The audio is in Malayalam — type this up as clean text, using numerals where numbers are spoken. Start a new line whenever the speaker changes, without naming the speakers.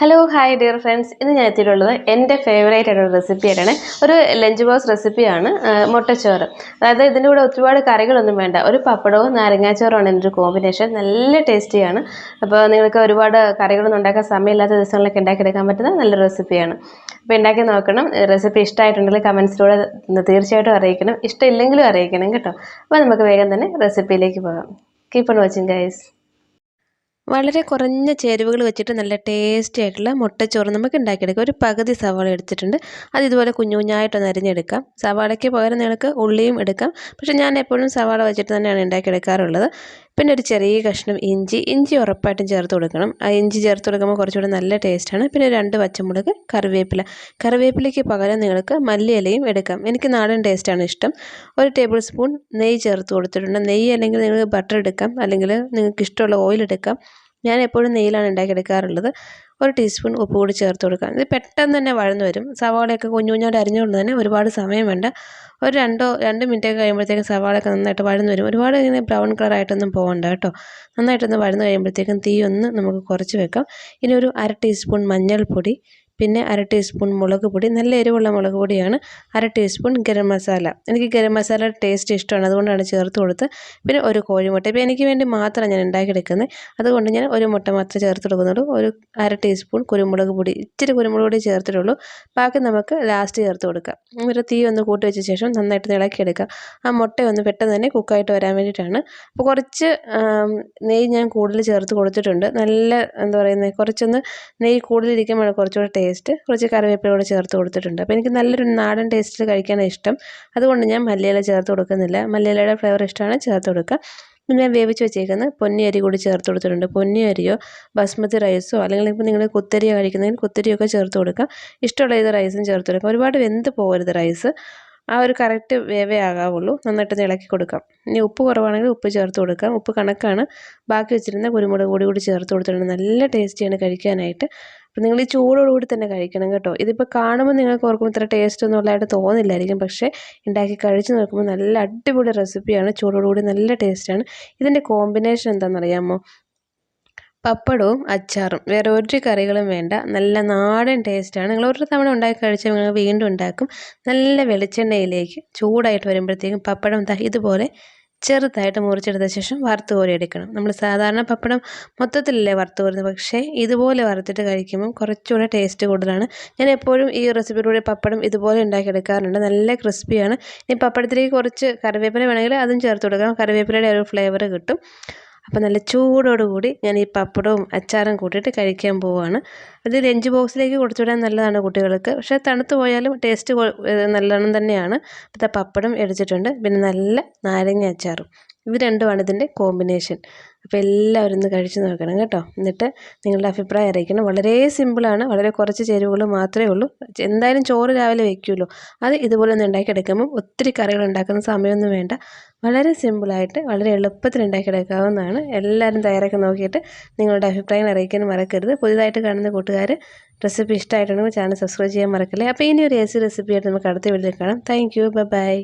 Hello hi dear friends. ഇന്ന് ഞാൻ എത്തിയിട്ടുള്ളത് എൻ്റെ ഫേവറേറ്റ് ആയിട്ടുള്ള റെസിപ്പി ആയിട്ടാണ്. ഒരു ലഞ്ച് ബോക്സ് റെസിപ്പിയാണ് മുട്ടച്ചോറ്. അതായത് ഇതിൻ്റെ കൂടെ ഒരുപാട് കറികളൊന്നും വേണ്ട, ഒരു പപ്പടവും നാരങ്ങാച്ചോറുമാണ് എൻ്റെ ഒരു കോമ്പിനേഷൻ. നല്ല ടേസ്റ്റിയാണ്. അപ്പോൾ നിങ്ങൾക്ക് ഒരുപാട് കറികളൊന്നും ഉണ്ടാക്കാൻ സമയമില്ലാത്ത ദിവസങ്ങളിലൊക്കെ ഉണ്ടാക്കിയെടുക്കാൻ പറ്റുന്ന നല്ല റെസിപ്പിയാണ്. അപ്പോൾ ഉണ്ടാക്കി നോക്കണം. റെസിപ്പി ഇഷ്ടമായിട്ടുണ്ടെങ്കിൽ കമൻസിലൂടെ തീർച്ചയായിട്ടും അറിയിക്കണം, ഇഷ്ടമില്ലെങ്കിലും അറിയിക്കണം കേട്ടോ. അപ്പോൾ നമുക്ക് വേഗം തന്നെ റെസിപ്പിയിലേക്ക് പോകാം. Keep on watching guys. വളരെ കുറഞ്ഞ ചേരുവകൾ വെച്ചിട്ട് നല്ല ടേസ്റ്റി ആയിട്ടുള്ള മുട്ടച്ചോറ് നമുക്ക് ഉണ്ടാക്കിയെടുക്കാം. ഒരു പകുതി സവാള എടുത്തിട്ടുണ്ട്. അത് ഇതുപോലെ കുഞ്ഞു കുഞ്ഞായിട്ടൊന്ന് അരിഞ്ഞെടുക്കാം. സവാളയ്ക്ക് പകരം നിങ്ങൾക്ക് ഉള്ളിയും എടുക്കാം, പക്ഷേ ഞാൻ എപ്പോഴും സവാള വെച്ചിട്ട് തന്നെയാണ് ഉണ്ടാക്കിയെടുക്കാറുള്ളത്. പിന്നെ ഒരു ചെറിയ കഷ്ണം ഇഞ്ചി ഉറപ്പായിട്ടും ചേർത്ത് കൊടുക്കണം. ആ ഇഞ്ചി ചേർത്ത് കൊടുക്കുമ്പോൾ കുറച്ചുകൂടി നല്ല ടേസ്റ്റാണ്. പിന്നെ 2 പച്ചമുളക്, കറിവേപ്പിലയ്ക്ക് പകരം നിങ്ങൾക്ക് മല്ലിയിലയും എടുക്കാം. എനിക്ക് നാടൻ ടേസ്റ്റാണ് ഇഷ്ടം. 1 ടേബിൾ സ്പൂൺ നെയ്യ് ചേർത്ത് കൊടുത്തിട്ടുണ്ട്. നെയ്യ് അല്ലെങ്കിൽ നിങ്ങൾക്ക് ബട്ടർ എടുക്കാം, അല്ലെങ്കിൽ നിങ്ങൾക്ക് ഇഷ്ടമുള്ള ഓയിൽ എടുക്കാം. ഞാൻ എപ്പോഴും നെയ്യിലാണ് ഉണ്ടാക്കിയെടുക്കാറുള്ളത്. 1 ടീസ്പൂൺ ഉപ്പ് കൂടി ചേർത്ത് കൊടുക്കാം. ഇത് പെട്ടെന്ന് തന്നെ വഴന്നു വരും. സവാളയൊക്കെ കുഞ്ഞു കുഞ്ഞായിട്ട് അരിഞ്ഞുകൊണ്ട് തന്നെ ഒരുപാട് സമയം വേണ്ട. ഒരു 2 മിനിറ്റൊക്കെ കഴിയുമ്പോഴത്തേക്കും സവാളയൊക്കെ നന്നായിട്ട് വഴന്നു വരും. ഒരുപാട് ഇങ്ങനെ ബ്രൗൺ കളറായിട്ടൊന്നും പോകണ്ട കേട്ടോ. നന്നായിട്ടൊന്ന് വഴന്നു കഴിയുമ്പോഴത്തേക്കും തീ ഒന്ന് നമുക്ക് കുറച്ച് വെക്കാം. ഇനി ഒരു 1/2 ടീസ്പൂൺ മഞ്ഞൾപ്പൊടി, പിന്നെ 1/2 ടീസ്പൂൺ മുളക് പൊടി, നല്ല എരിവുള്ള മുളക് പൊടിയാണ്. 1/2 ടീസ്പൂൺ ഗരം മസാല. എനിക്ക് ഗരം മസാല ടേസ്റ്റ് ഇഷ്ടമാണ്, അതുകൊണ്ടാണ് ചേർത്ത് കൊടുത്ത്. പിന്നെ ഒരു കോഴിമുട്ട. ഇപ്പോൾ എനിക്ക് വേണ്ടി മാത്രമാണ് ഞാൻ ഉണ്ടാക്കിയെടുക്കുന്നത്, അതുകൊണ്ട് ഞാൻ ഒരു മുട്ട മാത്രമേ ചേർത്ത് കൊടുക്കുന്നുള്ളൂ. ഒരു 1/2 ടീസ്പൂൺ കുരുമുളക് പൊടി, ഇച്ചിരി കുരുമുളക് പൊടി ചേർത്തിട്ടുള്ളൂ. ബാക്കി നമുക്ക് ലാസ്റ്റ് ചേർത്ത് കൊടുക്കാം. ഒരു തീ ഒന്ന് കൂട്ടി വെച്ച ശേഷം നന്നായിട്ട് ഇളക്കിയെടുക്കാം. ആ മുട്ട ഒന്ന് പെട്ടെന്ന് തന്നെ കുക്കായിട്ട് വരാൻ വേണ്ടിയിട്ടാണ്. അപ്പോൾ കുറച്ച് നെയ്യ് ഞാൻ കൂടുതൽ ചേർത്ത് കൊടുത്തിട്ടുണ്ട്. നല്ല എന്താ പറയുന്നത്, കുറച്ചൊന്ന് നെയ്യ് കൂടുതലിരിക്കുമ്പോഴാണ് കുറച്ചുകൂടെ ടേസ്റ്റ്. കുറച്ച് കറിവേപ്പില കൂടെ ചേർത്ത് കൊടുത്തിട്ടുണ്ട്. അപ്പോൾ എനിക്ക് നല്ലൊരു നാടൻ ടേസ്റ്റിൽ കഴിക്കാനാണ് ഇഷ്ടം, അതുകൊണ്ട് ഞാൻ മല്ലിയില ചേർത്ത് കൊടുക്കുന്നില്ല. മല്ലിയിലയുടെ ഫ്ലേവർ ഇഷ്ടമാണ്, ചേർത്ത് കൊടുക്കുക. പിന്നെ ഞാൻ വേവിച്ച് വെച്ചേക്കുന്ന പൊന്നി അരി കൂടി ചേർത്ത് കൊടുത്തിട്ടുണ്ട്. പൊന്നി അരിയോ ബസ്മതി റൈസോ, അല്ലെങ്കിൽ ഇപ്പോൾ നിങ്ങൾ കുത്തരിയോ കഴിക്കുന്നതെങ്കിൽ കുത്തരിയൊക്കെ ചേർത്ത് കൊടുക്കാം. ഇഷ്ടമുള്ള ഏത് റൈസും ചേർത്ത് കൊടുക്കാം. ഒരുപാട് വെന്ത് പോകരുത് റൈസ്, ആ ഒരു കറക്റ്റ് വേവേ ആകാവുള്ളൂ. നന്നായിട്ട് ഇളക്കി കൊടുക്കാം. ഇനി ഉപ്പ് കുറവാണെങ്കിൽ ഉപ്പ് ചേർത്ത് കൊടുക്കാം. ഉപ്പ് കണക്കാണ്. ബാക്കി വെച്ചിരുന്ന കുരുമുളക് കൂടി ചേർത്ത് കൊടുത്തിട്ടുണ്ട്. നല്ല ടേസ്റ്റിയാണ് കഴിക്കാനായിട്ട്. അപ്പോൾ നിങ്ങൾ ഈ ചൂടോടുകൂടി തന്നെ കഴിക്കണം കേട്ടോ. ഇതിപ്പോൾ കാണുമ്പോൾ നിങ്ങൾക്ക് ഓർക്കുമ്പോൾ ഇത്ര ടേസ്റ്റ് ഒന്നും ഉള്ളതായിട്ട് തോന്നില്ലായിരിക്കും, പക്ഷേ ഉണ്ടാക്കി കഴിച്ച് നോക്കുമ്പോൾ നല്ല അടിപൊളി റെസിപ്പിയാണ്. ചൂടോടുകൂടി നല്ല ടേസ്റ്റാണ്. ഇതിൻ്റെ കോമ്പിനേഷൻ എന്താണെന്നറിയാമോ? പപ്പടവും അച്ചാറും, വേറെ ഒരു കറികളും വേണ്ട. നല്ല നാടൻ ടേസ്റ്റാണ്. നിങ്ങൾ ഒരു തവണ ഉണ്ടാക്കി കഴിച്ചാൽ നിങ്ങൾ വീണ്ടും ഉണ്ടാക്കും. നല്ല വെളിച്ചെണ്ണയിലേക്ക് ചൂടായിട്ട് വരുമ്പോഴത്തേക്കും പപ്പടം ഇതുപോലെ ചെറുതായിട്ട് മുറിച്ചെടുത്ത ശേഷം വറുത്ത് കോരി എടുക്കണം. നമ്മൾ സാധാരണ പപ്പടം മൊത്തത്തിലല്ലേ വറുത്ത് കോരുന്നത്, പക്ഷേ ഇതുപോലെ വറുത്തിട്ട് കഴിക്കുമ്പം കുറച്ചുകൂടെ ടേസ്റ്റ് കൂടുതലാണ്. ഞാൻ എപ്പോഴും ഈ റെസിപ്പിയിലൂടെ പപ്പടം ഇതുപോലെ ഉണ്ടാക്കിയെടുക്കാറുണ്ട്. നല്ല ക്രിസ്പിയാണ്. ഇനി പപ്പടത്തിലേക്ക് കുറച്ച് കറിവേപ്പില വേണമെങ്കിൽ അതും ചേർത്ത് കൊടുക്കാം. കറിവേപ്പിലയുടെ ഒരു ഫ്ലേവർ കിട്ടും. അപ്പോൾ നല്ല ചൂടോടുകൂടി ഞാൻ ഈ പപ്പടവും അച്ചാറും കൂട്ടിയിട്ട് കഴിക്കാൻ പോവുകയാണ്. അത് ലഞ്ച് ബോക്സിലേക്ക് കൊടുത്തുവിടാൻ നല്ലതാണ് കുട്ടികൾക്ക്, പക്ഷേ തണുത്ത് പോയാലും ടേസ്റ്റ് നല്ലോണം തന്നെയാണ്. അപ്പോൾ പപ്പടം എടുത്തിട്ടുണ്ട്, പിന്നെ നല്ല നാരങ്ങ അച്ചാറും. ഇത് രണ്ടുമാണ് ഇതിൻ്റെ കോമ്പിനേഷൻ. അപ്പോൾ എല്ലാവരും ഒന്ന് കഴിച്ച് നോക്കണം കേട്ടോ. എന്നിട്ട് നിങ്ങളുടെ അഭിപ്രായം അറിയിക്കണം. വളരെ സിമ്പിളാണ്, വളരെ കുറച്ച് ചേരുവകൾ മാത്രമേ ഉള്ളൂ. എന്തായാലും ചോറ് രാവിലെ വയ്ക്കുമല്ലോ, അത് ഇതുപോലെ ഒന്ന് ഉണ്ടാക്കിയെടുക്കുമ്പം ഒത്തിരി കറികൾ ഉണ്ടാക്കുന്ന സമയമൊന്നും വേണ്ട. വളരെ സിമ്പിളായിട്ട് വളരെ എളുപ്പത്തിൽ ഉണ്ടാക്കിയെടുക്കാവുന്നതാണ്. എല്ലാവരും തയ്യാറാക്കി നോക്കിയിട്ട് നിങ്ങളുടെ അഭിപ്രായം അറിയിക്കാനും മറക്കരുത്. പുതിയതായിട്ട് കാണുന്ന കൂട്ടുകാർ റെസിപ്പി ഇഷ്ടമായിട്ടുണ്ടെങ്കിൽ ചാനൽ സബ്സ്ക്രൈബ് ചെയ്യാൻ മറക്കല്ലേ. അപ്പോൾ ഇനി ഒരു ഈസി റെസിപ്പിയായിട്ട് നമുക്ക് അടുത്ത വീഡിയോയിൽ കാണാം. Thank you, by.